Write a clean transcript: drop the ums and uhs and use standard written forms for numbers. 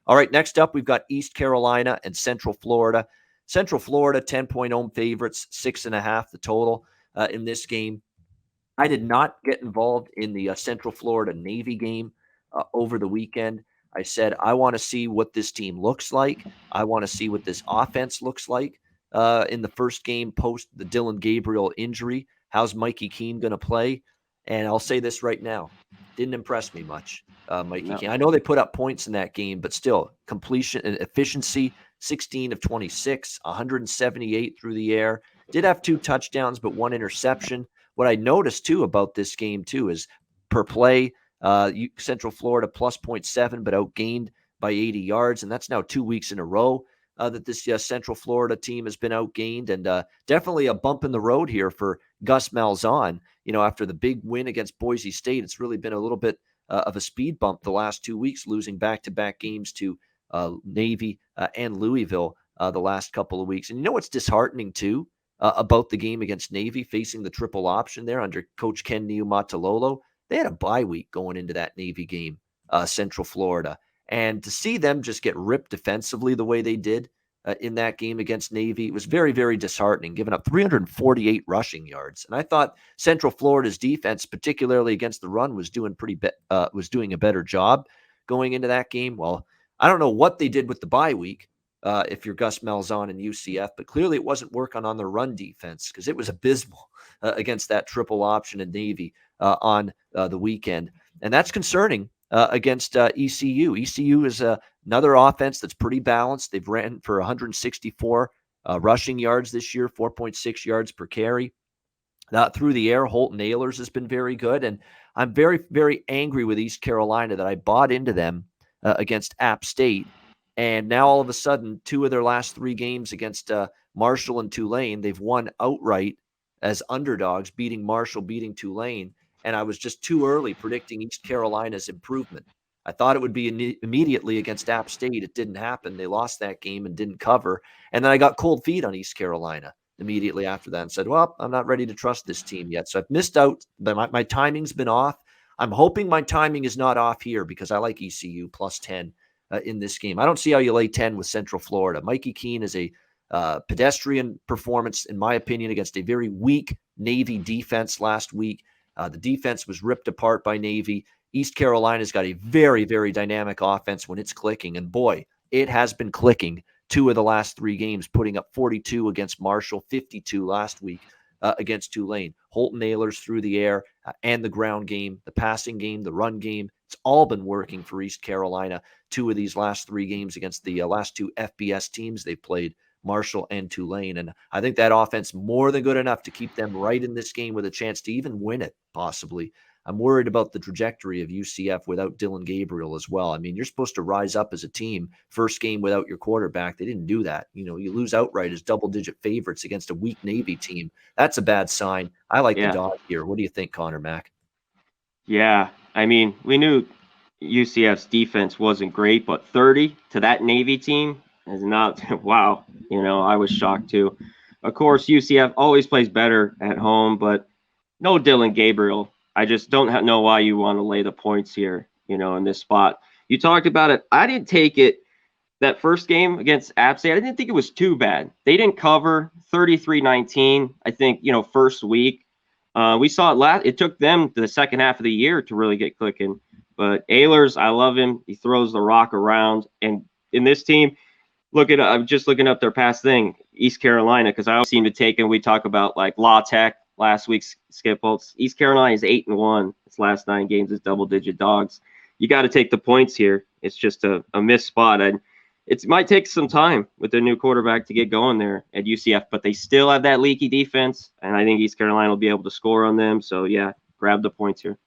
All right, next up, we've got East Carolina and Central Florida. Central Florida, 10-point home favorites, 6.5 the total in this game. I did not get involved in the Central Florida Navy game over the weekend. I said, I want to see what this team looks like. I want to see what this offense looks like in the first game post the Dylan Gabriel injury. How's Mikey Keene going to play? And I'll say this right now. Didn't impress me much, Mikey No. Keene. I know they put up points in that game, but still, completion and efficiency, 16 of 26, 178 through the air. Did have 2 touchdowns, but 1 interception. What I noticed too about this game too is per play, Central Florida plus 0.7, but outgained by 80 yards, and that's now 2 weeks in a row that this Central Florida team has been outgained, and definitely a bump in the road here for Gus Malzahn. After the big win against Boise State, it's really been a little bit of a speed bump the last 2 weeks, losing back-to-back games to Navy and Louisville the last couple of weeks. And what's disheartening too? About the game against Navy, facing the triple option there under Coach Ken Niumatalolo. They had a bye week going into that Navy game, Central Florida. And to see them just get ripped defensively the way they did in that game against Navy, it was very, very disheartening, giving up 348 rushing yards. And I thought Central Florida's defense, particularly against the run, was doing a better job going into that game. Well, I don't know what they did with the bye week, if you're Gus Malzahn and UCF, but clearly it wasn't working on the run defense because it was abysmal against that triple option in Navy on the weekend. And that's concerning against ECU. ECU is another offense that's pretty balanced. They've ran for 164 rushing yards this year, 4.6 yards per carry. Through the air, Holton Ahlers has been very good. And I'm very, very angry with East Carolina that I bought into them against App State. And now all of a sudden, 2 of their last 3 games against Marshall and Tulane, they've won outright as underdogs, beating Marshall, beating Tulane. And I was just too early predicting East Carolina's improvement. I thought it would be immediately against App State. It didn't happen. They lost that game and didn't cover. And then I got cold feet on East Carolina immediately after that and said, well, I'm not ready to trust this team yet. So I've missed out. My timing's been off. I'm hoping my timing is not off here because I like ECU plus 10. In this game. I don't see how you lay 10 with Central Florida. Mikey Keene is a pedestrian performance, in my opinion, against a very weak Navy defense last week. The defense was ripped apart by Navy. East Carolina's got a very, very dynamic offense when it's clicking, and boy, it has been clicking 2 of the last 3 games, putting up 42 against Marshall, 52 last week against Tulane. Holton Ahlers through the air and the ground game, the passing game, the run game. It's all been working for East Carolina. 2 of these last 3 games against the last 2 FBS teams they've played, Marshall and Tulane. And I think that offense more than good enough to keep them right in this game with a chance to even win it, possibly. I'm worried about the trajectory of UCF without Dylan Gabriel as well. I mean, you're supposed to rise up as a team. First game without your quarterback. They didn't do that. You lose outright as double-digit favorites against a weak Navy team. That's a bad sign. I like the dog here. What do you think, Conor, Mac? Yeah, I mean, we knew UCF's defense wasn't great, but 30 to that Navy team is not, wow. I was shocked too. Of course, UCF always plays better at home, but no Dylan Gabriel. I just don't know why you want to lay the points here, in this spot. You talked about it. I didn't take it. That first game against App State, I didn't think it was too bad. They didn't cover 33-19, I think, first week. We saw it it took them the second half of the year to really get clicking. But Ahlers, I love him. He throws the rock around. And in this team, I'm just looking up their past thing, East Carolina, because I always seem to take, and we talk about like La Tech last week's Skip Holtz. East Carolina is 8-1. Its last 9 games is double-digit dogs. You got to take the points here. It's just a missed spot. And it might take some time with their new quarterback to get going there at UCF, but they still have that leaky defense, and I think East Carolina will be able to score on them. So, yeah, grab the points here.